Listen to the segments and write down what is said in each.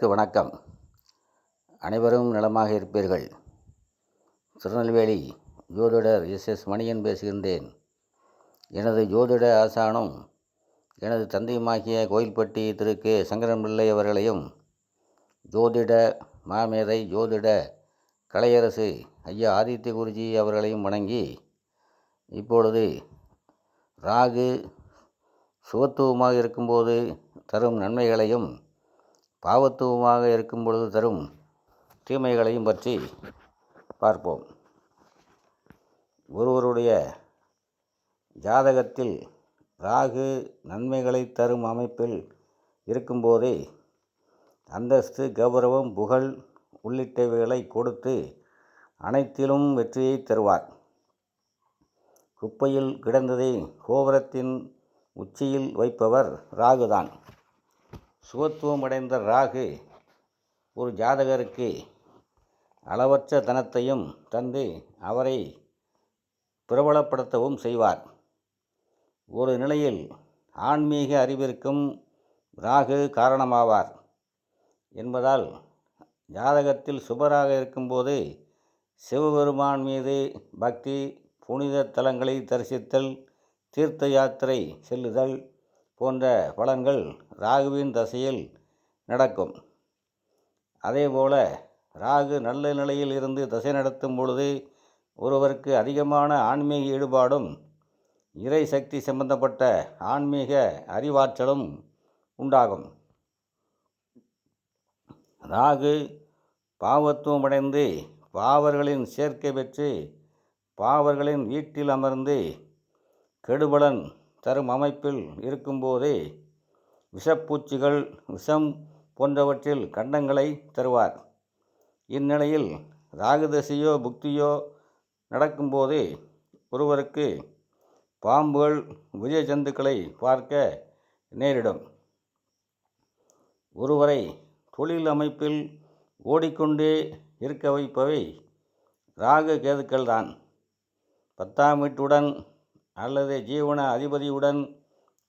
வணக்கம். அனைவரும் நலமாக இருப்பீர்கள். திருநெல்வேலி ஜோதிடர் எஸ் மணியன் பேசுகின்றேன். எனது ஜோதிட ஆசானும் எனது தந்தையுமாகிய கோயில்பட்டி திரு கே சங்கரம்பிள்ளை அவர்களையும், ஜோதிட மாமேதை ஜோதிட கலையரசு ஐயா ஆதித்ய குருஜி அவர்களையும் வணங்கி, இப்பொழுது ராகு சுபத்துவமாக இருக்கும்போது தரும் நன்மைகளையும், பாவத்துவமாக இருக்கும் பொழுது தரும் தீமைகளையும் பற்றி பார்ப்போம். ஒருவருடைய ஜாதகத்தில் ராகு நன்மைகளை தரும் அமைப்பில் இருக்கும்போதே அந்தஸ்து, கௌரவம், புகழ் உள்ளிட்டவைகளை கொடுத்து அனைத்திலும் வெற்றியை தருவார். குப்பையில் கிடந்ததை கோபுரத்தின் உச்சியில் வைப்பவர் ராகுதான். சுபத்துவம் அடைந்த ராகு ஒரு ஜாதகருக்கு அளவற்ற தனத்தையும் தந்து அவரை பிரபலப்படுத்தவும் செய்வார். ஒரு நிலையில் ஆன்மீக அறிவிற்கும் ராகு காரணமாவார் என்பதால், ஜாதகத்தில் சுபராக இருக்கும்போது சிவபெருமான் மீது பக்தி, புனித தலங்களை தரிசித்தல், தீர்த்த யாத்திரை செல்லுதல் போன்ற பலன்கள் ராகுவின் தசையில் நடக்கும். அதேபோல ராகு நல்ல நிலையில் இருந்து தசை நடத்தும் பொழுது ஒருவருக்கு அதிகமான ஆன்மீக ஈடுபாடும், இறை சக்தி சம்பந்தப்பட்ட ஆன்மீக அறிவாற்றலும் உண்டாகும். ராகு பாவத்துவமடைந்து பாவர்களின் சேர்க்கை பெற்று பாவர்களின் வீட்டில் அமர்ந்து கெடுபலன் தரும் அமைப்பில் இருக்கும்போது விஷப்பூச்சிகள், விஷம் போன்றவற்றில் கண்டங்களை தருவார். இந்நிலையில் ராகுதசையோ புக்தியோ நடக்கும்போது ஒருவருக்கு பாம்புகள், விஷ ஜந்துக்களை பார்க்க நேரிடும். ஒருவரை தொழில் அமைப்பில் ஓடிக்கொண்டே இருக்க வைப்பவை ராகு கேதுக்கள் தான். 10ஆம் வீட்டுடன் அல்லது ஜீவன அதிபதியுடன்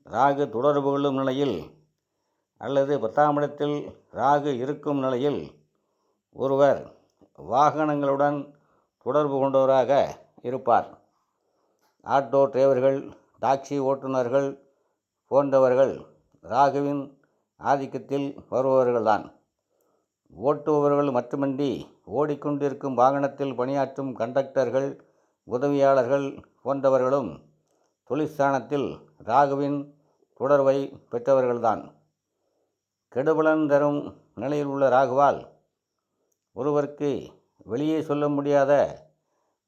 ராகு தொடர்பு கொள்ளும் நிலையில் அல்லது 10ஆம் இடத்தில் ராகு இருக்கும் நிலையில் ஒருவர் வாகனங்களுடன் தொடர்பு கொண்டவராக இருப்பார். ஆட்டோ டிரைவர்கள், டாக்ஸி ஓட்டுநர்கள் போன்றவர்கள் ராகுவின் ஆதிக்கத்தில் வருபவர்கள்தான். ஓட்டுபவர்கள் மட்டுமின்றி ஓடிக்கொண்டிருக்கும் வாகனத்தில் பணியாற்றும் கண்டக்டர்கள், உதவியாளர்கள் போன்றவர்களும் தொழிற்ஸ்தானத்தில் ராகுவின் தொடர்பை பெற்றவர்கள்தான். கெடுபலன் தரும் நிலையில் உள்ள ராகுவால் ஒருவருக்கு வெளியே சொல்ல முடியாத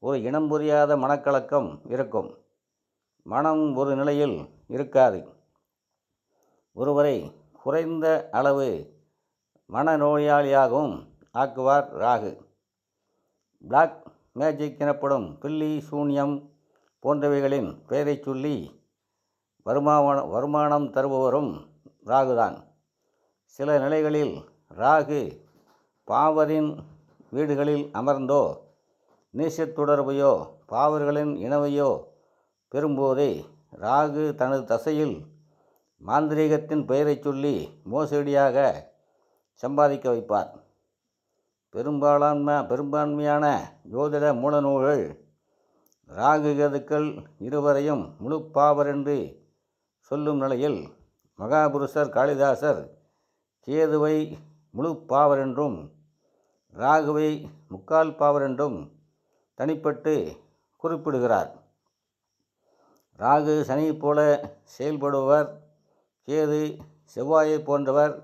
ஒரு இனம் புரியாத மனக்கலக்கம் இருக்கும். மனம் ஒரு நிலையில் இருக்காது. ஒருவரை குறைந்த அளவு மனநோயாளியாகவும் ஆக்குவார் ராகு. பிளாக் மேஜிக் எனப்படும் பில்லி சூன்யம் போன்றவைகளின் பெயரை சொல்லி வருமானம் தருபவரும் ராகுதான். சில நிலைகளில் ராகு பாவரின் வீடுகளில் அமர்ந்தோ, நீசத் தொடர்பையோ, பாவர்களின் இனவையோ பெறும்போதே ராகு தனது தசையில் மாந்திரீகத்தின் பெயரை சொல்லி மோசடியாக சம்பாதிக்க வைப்பார். பெரும்பான்மையான ஜோதிட மூலநூல்கள் ராகு கேதுக்கள் இருவரையும் முழு பாவர் என்று சொல்லும் நிலையில், மகாபுருஷர் காளிதாசர் கேதுவை முழு பாவர் என்றும் ராகுவை முக்கால் பாவர் என்றும் தனிப்பட்டு குறிப்பிடுகிறார். ராகு சனியைப் போல செயல்படுபவர், கேது செவ்வாயை போன்றவர்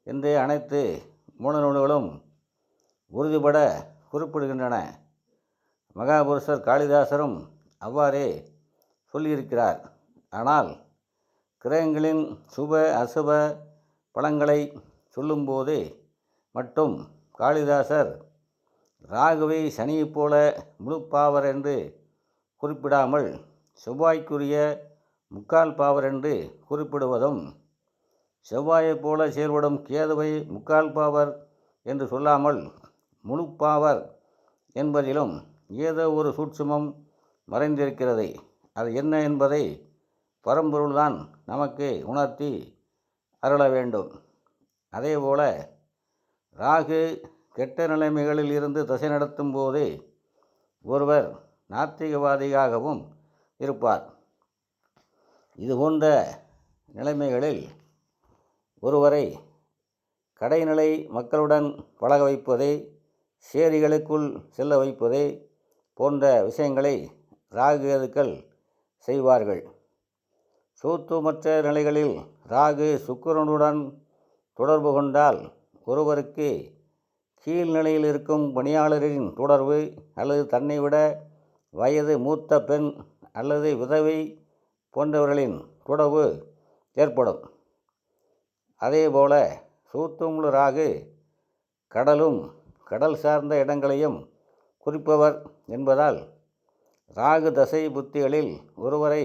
என்று அனைத்து மூலநூல்களும் உறுதிபட குறிப்பிடுகின்றன. மகாபுருஷர் காளிதாசரும் அவ்வாறே சொல்லியிருக்கிறார். ஆனால் கிரகங்களின் சுப அசுப பலன்களை சொல்லும்போது மட்டும் காளிதாசர் ராகுவை சனியைப் போல முழு பாவர் என்று குறிப்பிடாமல் செவ்வாய்க்குரிய முக்கால் பாவர் என்று குறிப்பிடுவதும், செவ்வாயைப் போல செயல்படும் கேதுவை முக்கால் பாவர் என்று சொல்லாமல் முழு பாவர் என்பதிலும் ஏதோ ஒரு சூட்சுமம் மறைந்திருக்கிறது. அது என்ன என்பதை பரம்பொருள்தான் நமக்கு உணர்த்தி அருள வேண்டும். அதேபோல ராகு கெட்ட நிலைமைகளில் இருந்து தசை நடத்தும் போது ஒருவர் நாத்திகவாதியாகவும் இருப்பார். இதுபோன்ற நிலைமைகளில் ஒருவரை கடைநிலை மக்களுடன் பழக வைப்பதே, சேரிகளுக்குள் செல்ல வைப்பதே போன்ற விஷயங்களை ராகு கேதுக்கள் செய்வார்கள். சூத்துமற்ற நிலைகளில் ராகு சுக்கிரனுடன் தொடர்பு கொண்டால் ஒருவருக்கு கீழ்நிலையில் இருக்கும் பணியாளரின் தொடர்பு அல்லது தன்னை விட வயது மூத்த பெண் அல்லது விதவை போன்றவர்களின் தொடர்பு ஏற்படும். அதேபோல சூத்துமுழு ராகு கடலும் கடல் சார்ந்த இடங்களையும் குறிப்பவர் என்பதால் ராகு தசை புத்திகளில் ஒருவரை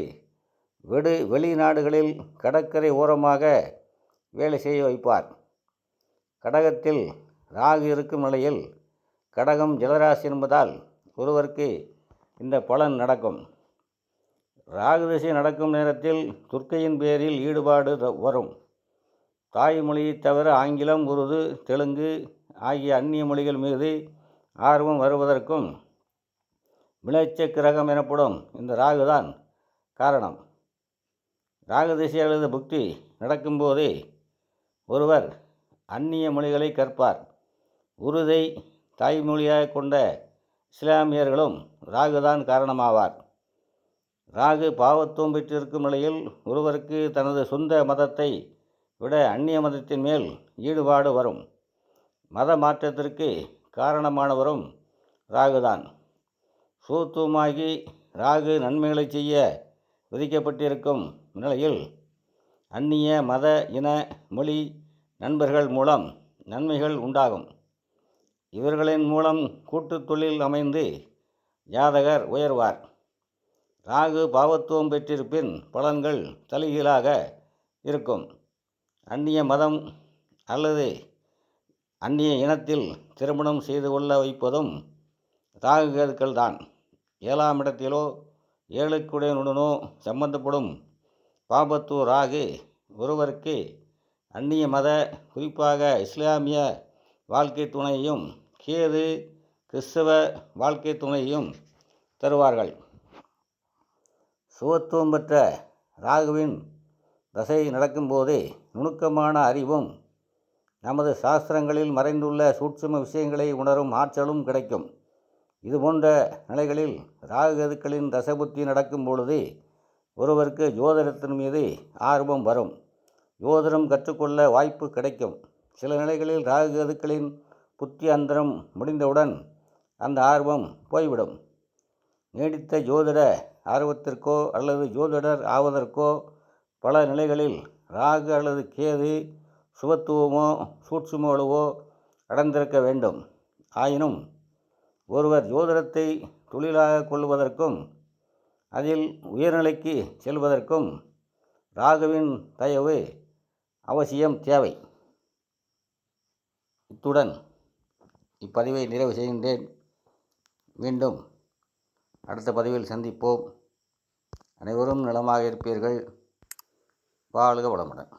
வெளிநாடுகளில் கடற்கரை ஓரமாக வேலை செய்ய வைப்பார். கடகத்தில் ராகு இருக்கும் நிலையில் கடகம் ஜலராசி என்பதால் ஒருவருக்கு இந்த பலன் நடக்கும். ராகு திசை நடக்கும் நேரத்தில் துர்க்கையின் பேரில் ஈடுபாடு வரும். தாய்மொழியை தவிர ஆங்கிலம், உருது, தெலுங்கு ஆகிய அந்நிய மொழிகள் மீது ஆர்வம் வருவதற்கும் விளைச்ச கிரகம் எனப்படும் இந்த ராகுதான் காரணம். ராகு திசை அல்லது புக்தி நடக்கும்போதே ஒருவர் அந்நிய மொழிகளை கற்பார். உருதை தாய்மொழியாக கொண்ட இஸ்லாமியர்களும் ராகுதான் காரணமாவார். ராகு பாவத்துவம் பெற்றிருக்கும் நிலையில் ஒருவருக்கு தனது சொந்த மதத்தை விட அந்நிய மதத்தின் மேல் ஈடுபாடு வரும். மத மாற்றத்திற்கு காரணமானவரும் ராகுதான். சூத்துவமாகி ராகு நன்மைகளை செய்ய விதிக்கப்பட்டிருக்கும் நிலையில் அந்நிய மத, இன, மொழி நண்பர்கள் மூலம் நன்மைகள் உண்டாகும். இவர்களின் மூலம் கூட்டு தொழில் அமைந்து ஜாதகர் உயர்வார். ராகு பாவத்துவம் பெற்றிருப்பின் பலன்கள் தலைகீழாக இருக்கும். அந்நிய மதம் அல்லது அந்நிய இனத்தில் திருமணம் செய்து கொள்ள வைப்பதும் ராகு கேதுக்கள் தான். 7ஆம் இடத்திலோ 7க்குடையனுடனோ சம்பந்தப்படும் பாபத்துவ ராகு ஒருவருக்கு அந்நிய மத, குறிப்பாக இஸ்லாமிய வாழ்க்கை துணையையும் கேது கிறிஸ்தவ வாழ்க்கை துணையையும் தருவார்கள். சுபத்துவம் பெற்ற ராகுவின் தசை நடக்கும்போது நுணுக்கமான அறிவும் நமது சாஸ்திரங்களில் மறைந்துள்ள சூட்சும விஷயங்களை உணரும் ஆற்றலும் கிடைக்கும். இதுபோன்ற நிலைகளில் ராகு கேதுக்களின் தசபுத்தி நடக்கும் பொழுது ஒருவருக்கு ஜோதிடத்தின் மீது ஆர்வம் வரும். ஜோதிடம் கற்றுக்கொள்ள வாய்ப்பு கிடைக்கும். சில நிலைகளில் ராகு கேதுக்களின் புத்தி அந்தரம் முடிந்தவுடன் அந்த ஆர்வம் போய்விடும். நீடித்த ஜோதிட ஆர்வத்திற்கோ அல்லது ஜோதிடர் ஆவதற்கோ பல நிலைகளில் ராகு அல்லது கேது சுபத்துவமோ சூட்சுமளவோ அடைந்திருக்க வேண்டும். ஆயினும் ஒருவர் ஜோதிடத்தை தொழிலாக கொள்வதற்கும் அதில் உயர்நிலைக்கு செல்வதற்கும் ராகுவின் தயவு அவசியம் தேவை. இத்துடன் இப்பதிவை நிறைவு செய்கின்றேன். மீண்டும் அடுத்த பதிவில் சந்திப்போம். அனைவரும் நலமாக இருப்பீர்கள். வாழ்க வளமுடன்.